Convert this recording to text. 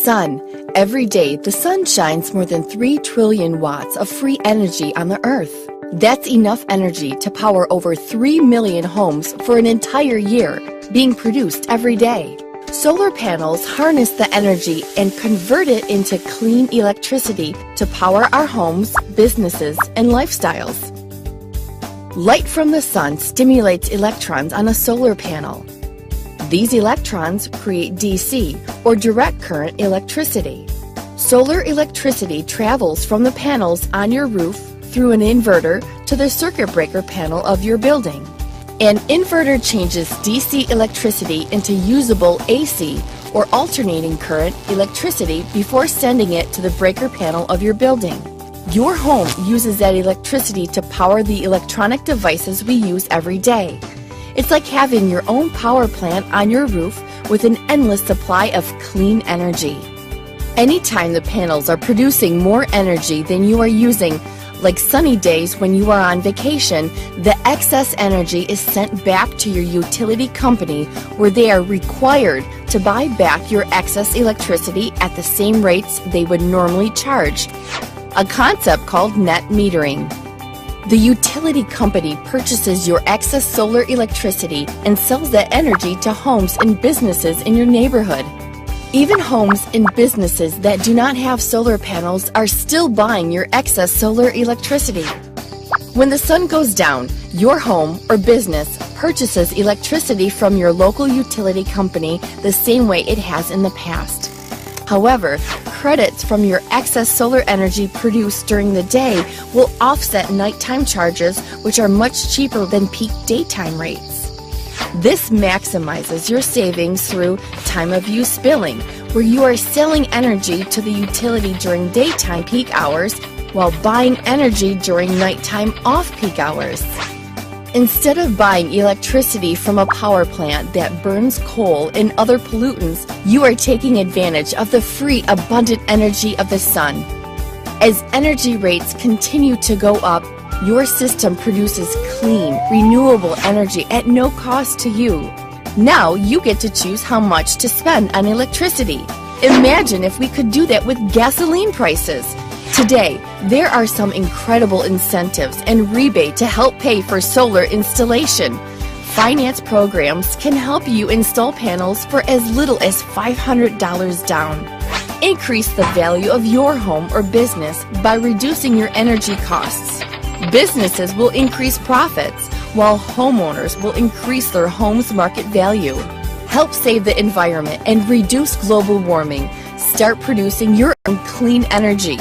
sun. Every day, the sun shines more than 3 trillion watts of free energy on the Earth. That's enough energy to power over 3 million homes for an entire year, being produced every day. Solar panels harness the energy and convert it into clean electricity to power our homes, businesses, and lifestyles. Light from the sun stimulates electrons on a solar panel. These electrons create DC, or direct current electricity. Solar electricity travels from the panels on your roof through an inverter to the circuit breaker panel of your building. An inverter changes DC electricity into usable AC, or alternating current electricity, before sending it to the breaker panel of your building. Your home uses that electricity to power the electronic devices we use every day. It's like having your own power plant on your roof with an endless supply of clean energy. Anytime the panels are producing more energy than you are using, like sunny days when you are on vacation, the excess energy is sent back to your utility company, where they are required to buy back your excess electricity at the same rates they would normally charge, a concept called net metering. The utility company purchases your excess solar electricity and sells that energy to homes and businesses in your neighborhood. Even homes and businesses that do not have solar panels are still buying your excess solar electricity. When the sun goes down, your home or business purchases electricity from your local utility company the same way it has in the past. However, credits from your excess solar energy produced during the day will offset nighttime charges, which are much cheaper than peak daytime rates. This maximizes your savings through time of use billing, where you are selling energy to the utility during daytime peak hours while buying energy during nighttime off-peak hours. Instead of buying electricity from a power plant that burns coal and other pollutants, you are taking advantage of the free, abundant energy of the sun. As energy rates continue to go up, your system produces clean, renewable energy at no cost to you. Now you get to choose how much to spend on electricity. Imagine if we could do that with gasoline prices. Today, there are some incredible incentives and rebate to help pay for solar installation. Finance programs can help you install panels for as little as $500 down. Increase the value of your home or business by reducing your energy costs. Businesses will increase profits, while homeowners will increase their home's market value. Help save the environment and reduce global warming. Start producing your own clean energy.